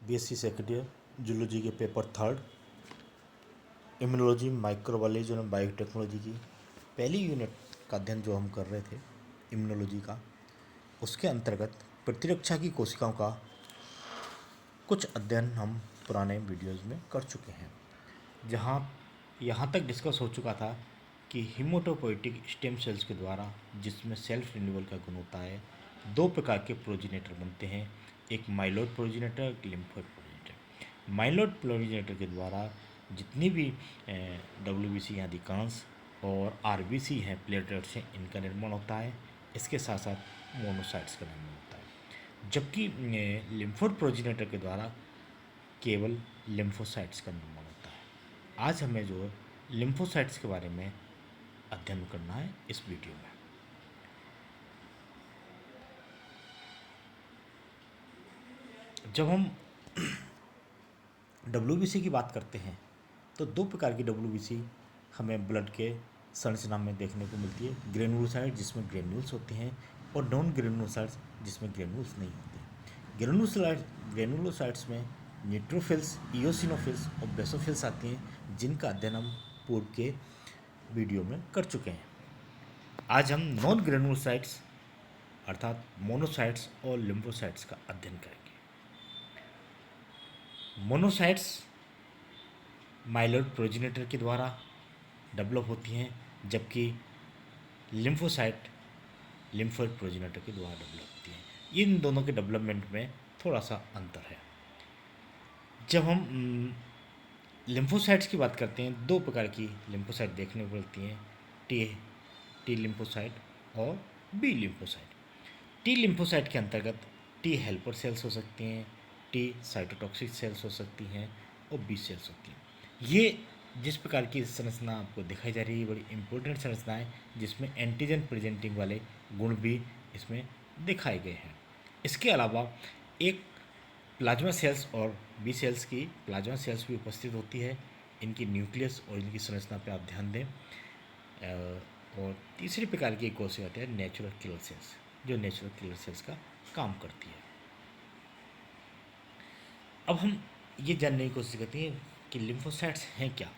BSc second year zoology के paper third, immunology microbiology और biotechnology की पहली यूनिट का अध्ययन जो हम कर रहे थे इम्यूनोलॉजी का, उसके अंतर्गत प्रतिरक्षा की कोशिकाओं का कुछ अध्ययन हम पुराने वीडियोज़ में कर चुके हैं, जहाँ यहाँ तक डिस्कस हो चुका था कि हीमोटोपोइटिक स्टेम सेल्स के द्वारा, जिसमें सेल्फ रिन्यूअल का गुण होता है, दो प्रकार के प्रोजिनेटर बनते हैं, एक माइलोइड प्रोजिनेटर, एक लिम्फोइड प्रोजिनेटर। माइलोइड प्रोजिनेटर के द्वारा जितनी भी WBC या अधिकांश और RBC हैं, प्लेटलेट्स हैं, इनका निर्माण होता है। इसके साथ साथ मोनोसाइट्स का निर्माण होता है, जबकि लिम्फोइड प्रोजिनेटर के द्वारा केवल लिम्फोसाइट्स का निर्माण होता है। आज हमें जो लिम्फोसाइट्स के बारे में अध्ययन करना है इस वीडियो में। जब हम WBC की बात करते हैं तो दो प्रकार की WBC हमें ब्लड के संरचना में देखने को मिलती है, ग्रेनुलोसाइट जिसमें ग्रेन्यूल्स होते हैं और नॉन ग्रेनुलोसाइट्स जिसमें ग्रेन्यूल्स नहीं होते। ग्रेनुलोसाइट्स में न्यूट्रोफिल्स, इओसिनोफिल्स और बेसोफिल्स आती हैं, जिनका अध्ययन हम पूर्व के वीडियो में कर चुके हैं। आज हम नॉन ग्रेनुलोसाइट्स अर्थात मोनोसाइट्स और लिम्फोसाइट्स का अध्ययन करेंगे। मोनोसाइट्स माइलोइड प्रोजिनेटर के द्वारा डेवलप होती हैं, जबकि लिम्फोसाइट लिम्फोइड प्रोजिनेटर के द्वारा डेवलप होती हैं। इन दोनों के डेवलपमेंट में थोड़ा सा अंतर है। जब हम लिम्फोसाइट्स की बात करते हैं, दो प्रकार की लिम्फोसाइट देखने को मिलती हैं, टी लिम्फोसाइट और बी लिम्फोसाइट। टी लिम्फोसाइट के अंतर्गत टी हेल्पर सेल्स हो सकती हैं, टी साइटोटॉक्सिक सेल्स हो सकती हैं और बी सेल्स होती हैं। ये जिस प्रकार की संरचना आपको दिखाई जा रही है, बड़ी इंपॉर्टेंट संरचना है, जिसमें एंटीजन प्रेजेंटिंग वाले गुण भी इसमें दिखाए गए हैं। इसके अलावा एक प्लाज्मा सेल्स और बी सेल्स की प्लाज्मा सेल्स भी उपस्थित होती है। इनकी न्यूक्लियस और इनकी संरचना पर आप ध्यान दें। और तीसरी प्रकार की एक कोशिका होती है नेचुरल किलर सेल्स, जो नेचुरल किलर सेल्स का काम करती है। अब हम ये जानने की कोशिश करते हैं कि लिम्फोसाइट्स हैं क्या।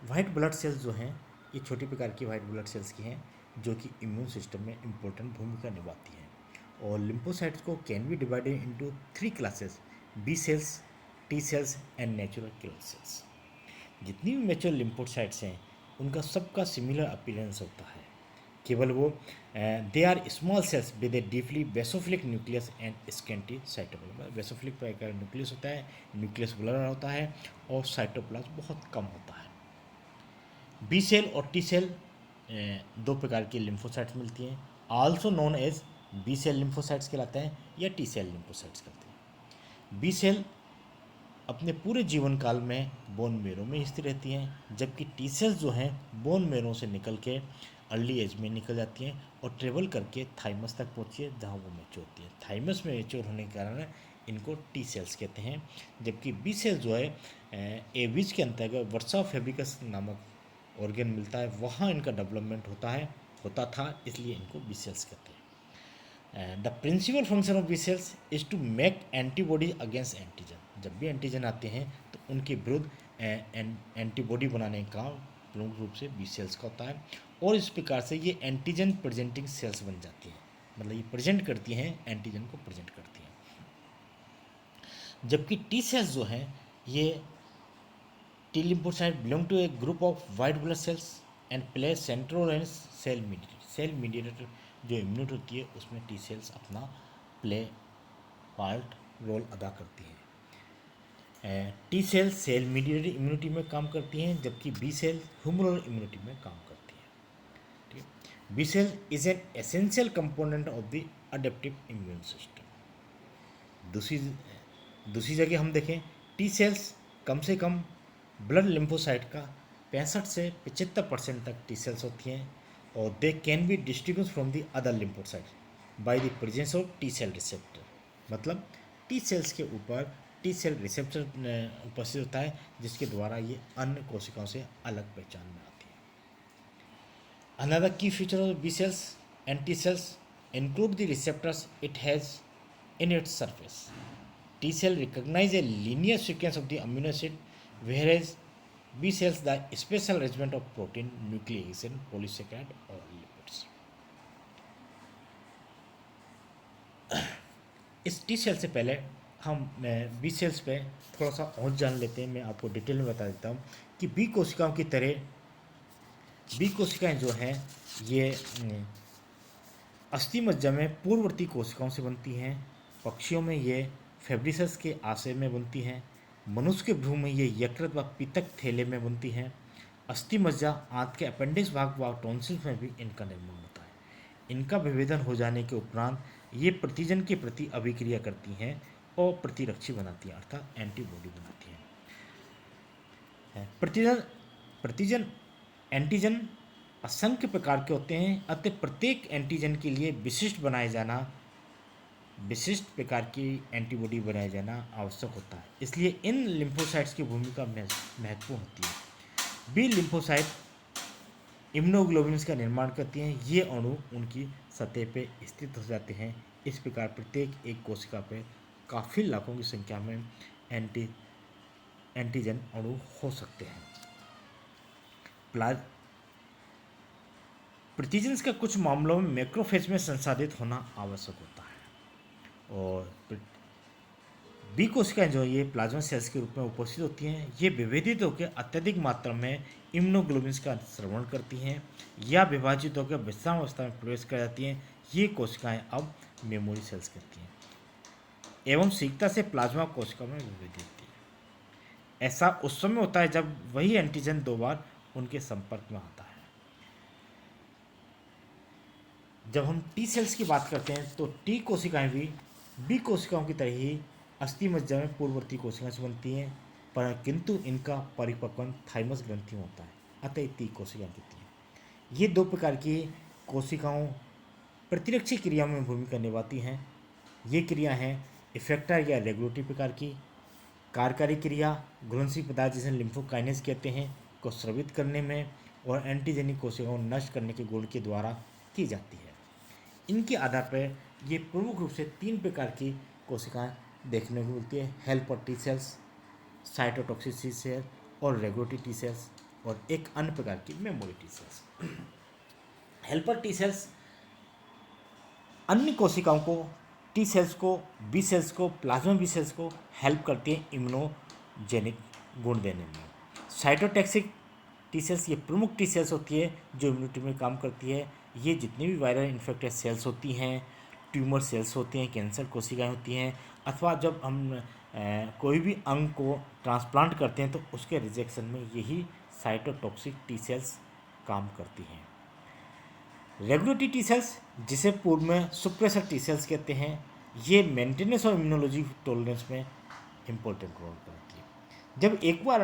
वाइट ब्लड सेल्स जो हैं, ये छोटी प्रकार की वाइट ब्लड सेल्स की हैं, जो कि इम्यून सिस्टम में इम्पोर्टेंट भूमिका निभाती हैं। और लिम्फोसाइट्स को can be divided into 3 classes: B cells, T cells and natural killer cells. जितनी भी मैच्योर लिम्फोसाइट्स हैं, उनका सबका सिमिलर अपीयरेंस होता है, केवल वो they are small cells with a deeply basophilic nucleus and scanty cytoplasm. Basophilic प्रकार का न्यूक्लियस होता है, न्यूक्लियस ब्लर होता है और साइटोप्लाज्म बहुत कम होता है। बी सेल और टी सेल दो प्रकार की लिम्फोसाइट्स मिलती हैं, also known as B cell lymphocytes कहलाते हैं या टी सेल लिम्फोसाइट्स कहते हैं। बी सेल अपने पूरे जीवन काल में बोन मेरो में स्थित रहती हैं, जबकि टी सेल्स जो हैं बोन मेरो से निकल के अर्ली एज में निकल जाती हैं और ट्रेवल करके थाइमस तक पहुँची है, जहाँ वो मैच्योर होती है। थाइमस में मैच्योर होने के कारण इनको टी सेल्स कहते हैं, जबकि बी सेल्स जो है एविज के अंतर्गत वर्सा फेब्रिकस नामक ऑर्गन मिलता है, वहाँ इनका डेवलपमेंट होता था, इसलिए इनको बी सेल्स कहते हैं। The principal function of B cells is to make antibody against antigen. जब भी एंटीजन आते हैं तो उनके विरुद्ध एंटीबॉडी बनाने का प्रमुख रूप से बी सेल्स का होता है, और इस प्रकार से ये एंटीजन प्रेजेंटिंग सेल्स बन जाती हैं, मतलब ये प्रेजेंट करती हैं, एंटीजन को प्रेजेंट करती हैं। जबकि टी सेल्स जो हैं, ये T lymphocyte belong to a group of white blood cells and play central role in cell mediator जो इम्यूनिटी होती है, उसमें टी सेल्स अपना पार्ट रोल अदा करती हैं। T cell cell mediated immunity में काम करती हैं, जबकि बी सेल ह्यूमरल इम्यूनिटी में काम करती है। ठीक है, B cell is an essential component of the adaptive immune system. दूसरी जगह हम देखें, टी सेल्स कम से कम ब्लड लिम्फोसाइट का 65 से 75% तक टी सेल्स होती हैं, और they can be distinguished from the other lymphocyte by the presence of T cell receptor. मतलब टी सेल्स के ऊपर टी सेल रिसेप्टर उपस्थित होता है, जिसके द्वारा ये अन्य कोशिकाओं से अलग पहचान में आती है। Another key feature of B cells and T cells include the receptors it has in its surface. T cell recognize a linear sequence of the amino acid, whereas B cells the special arrangement of protein, nucleic acid, polysaccharide or lipids. इस T cell से पहले हम B sales पे थोड़ा सा और जान लेते हैं। मैं आपको डिटेल में बता देता हूँ कि बी कोशिकाओं की तरह बी कोशिकाएं जो हैं ये अस्थि मज्जा में पूर्ववर्ती कोशिकाओं से बनती हैं। पक्षियों में ये फेब्रिसस के आशय में बनती हैं। मनुष्य के भ्रूण में ये यकृत व पित्तक थैले में बनती हैं। अस्थि मज्जा आंत के अपेंडिक्स भाग व टॉन्सिल्स में भी इनका निर्माण होता है। इनका विभेदन हो जाने के उपरांत ये प्रतिजन के प्रति अभिक्रिया करती हैं और प्रतिरक्षी बनाती हैं, अर्थात एंटीबॉडी बनाती हैं। प्रतिजन प्रतिजन एंटीजन असंख्य प्रकार के होते हैं, अतः प्रत्येक एंटीजन के लिए विशिष्ट प्रकार की एंटीबॉडी बनाया जाना आवश्यक होता है। इसलिए इन लिम्फोसाइट्स की भूमिका महत्वपूर्ण होती है। बी लिम्फोसाइट इम्यूनोग्लोबुलिन्स का निर्माण करती हैं। ये अणु उनकी सतह पे स्थित हो जाते हैं। इस प्रकार प्रत्येक एक कोशिका पे काफ़ी लाखों की संख्या में एंटीजन अणु हो सकते हैं। प्रतिजन्स का कुछ मामलों में मैक्रोफेज में संसाधित होना आवश्यक होता है। और बी कोशिकाएं जो ये प्लाज्मा सेल्स के रूप में उपस्थित होती हैं, ये विभेदित होकर अत्यधिक मात्रा में इम्यूनोग्लोबुलिन्स का श्रवण करती हैं या विभाजित होकर विश्राम अवस्था में प्रवेश कर जाती हैं। ये कोशिकाएं अब मेमोरी सेल्स करती हैं एवं शीघ्रता से प्लाज्मा कोशिकाओं में विभेदित होती है। ऐसा उस समय होता है जब वही एंटीजन दो बार उनके संपर्क में आता है। जब हम टी सेल्स की बात करते हैं तो टी कोशिकाएं भी बी कोशिकाओं की तरह ही अस्थि मज्जा में पूर्ववर्ती कोशिकाएं से बनती हैं, पर किंतु इनका परिपक्वन थाइमस ग्रंथि होता है, अतः टी कोशिकाएं कहती हैं। ये दो प्रकार की कोशिकाओं प्रतिरक्षी क्रिया में भूमिका निभाती हैं। ये क्रिया हैं इफेक्टर या रेगुलेटरी प्रकार की। कार्यकारी क्रिया घुलनशील पदार्थ जिसे लिम्फोकाइनेज कहते हैं को स्रावित करने में और एंटीजेनिक कोशिकाओं को नष्ट करने के गुण के द्वारा की जाती है। इनके आधार पर ये प्रमुख रूप से तीन प्रकार की कोशिकाएं देखने को मिलती है: helper T cells, cytotoxic T cell और रेगुलेटरी टी सेल्स, और एक अन्य प्रकार की memory T cells. Helper T cells अन्य कोशिकाओं को, टी सेल्स को, बी सेल्स को, प्लाज्मा बी सेल्स को हेल्प करती है इम्यूनोजेनिक गुण देने में। साइटोटॉक्सिक टी सेल्स ये प्रमुख टी सेल्स होती है जो इम्यूनिटी में काम करती है। ये जितनी भी वायरल इन्फेक्टेड सेल्स होती हैं, ट्यूमर सेल्स होती हैं, कैंसर कोशिकाएं होती हैं, अथवा जब हम कोई भी अंग को ट्रांसप्लांट करते हैं तो उसके रिजेक्शन में यही साइटोटॉक्सिक टी सेल्स काम करती हैं। रेगुलेटरी टी सेल्स जिसे पूर्व में सुप्रेसर टी सेल्स कहते हैं, ये मेंटेनेंस और इम्यूनोलॉजी टॉलरेंस में इम्पोर्टेंट रोल करती है। जब एक बार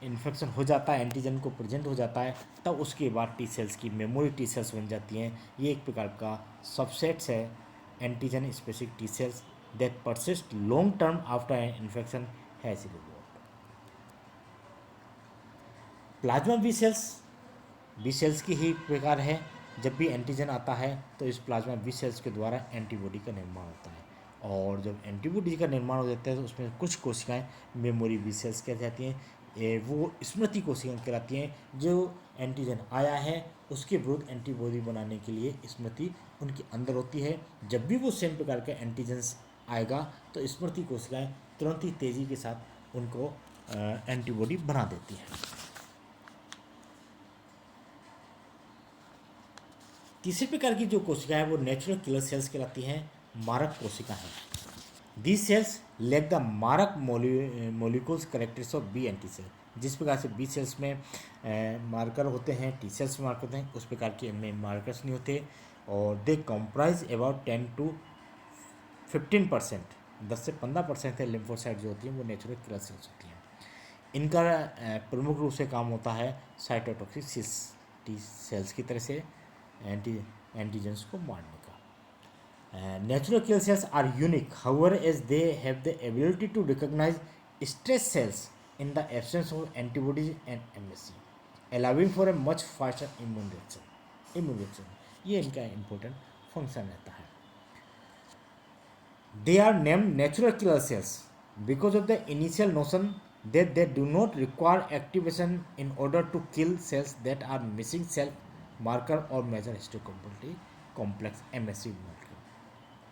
इन्फेक्शन हो जाता है, एंटीजन को प्रेजेंट हो जाता है, तब उसके बाद टी सेल्स की मेमोरी टी सेल्स बन जाती हैं। ये एक प्रकार का सबसेट्स है antigen specific T cells that persist long term after infection has evolved. Plasma B cells की ही प्रकार है। जब भी एंटीजन आता है तो इस प्लाज्मा बी सेल्स के द्वारा एंटीबॉडी का निर्माण होता है, और जब एंटीबॉडी का निर्माण हो जाता है तो उसमें कुछ कोशिकाएं मेमोरी बी सेल्स कह जाती हैं। वो स्मृति कोशिकाएं कहलाती हैं। जो एंटीजन आया है उसके विरुद्ध एंटीबॉडी बनाने के लिए स्मृति उनके अंदर होती है। जब भी वो सेम प्रकार का एंटीजन्स आएगा तो स्मृति कोशिकाएं तुरंत ही तेज़ी के साथ उनको एंटीबॉडी बना देती हैं। तीसरी प्रकार की जो कोशिका है वो नेचुरल किलर सेल्स कहलाती हैं, मारक कोशिका हैं। दीज सेल्स लैक द मारक molecules characters of B anti cell. जिस प्रकार से बी सेल्स में मार्कर होते हैं, टी सेल्स में मार्कर होते हैं, उस प्रकार के इनमें मार्कर्स नहीं होते, और दे कंप्राइज अबाउट 10 to 15%, 10 से 15% है लिम्फोसाइट जो होती हैं वो नेचुरल किलर सेल्स होती हैं। इनका प्रमुख रूप से काम होता है साइटोटॉक्सिक टी सेल्स की तरह से एंटीजेंस को मारने का। Natural killer cells are unique however as they have the ability to recognize stress cells in the absence of antibodies and MSC, allowing for a much faster immune reaction. ये इनका important function रहता है। They are named natural killer cells because of the initial notion that they do not require activation in order to kill cells that are missing cell marker or major histocompatibility complex MSC molecule।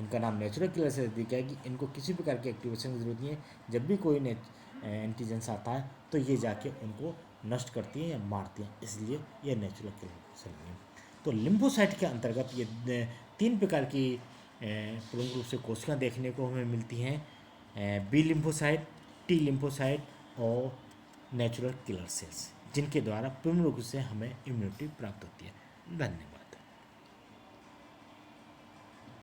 इनका नाम natural killer sales दिया है कि इनको किसी प्रकार की activation की जरूरत नहीं है। जब भी कोई एंटीजेंस आता है तो ये जाके उनको नष्ट करती है या मारती है, इसलिए ये नेचुरल किलर सेल है। तो लिम्फोसाइट के अंतर्गत ये तीन प्रकार की प्रमुख रूप से कोशिकाएं देखने को हमें मिलती हैं, बी लिम्फोसाइट, टी लिम्फोसाइट और नेचुरल किलर सेल्स, जिनके द्वारा प्रमुख रूप से हमें इम्यूनिटी प्राप्त होती है। धन्यवाद।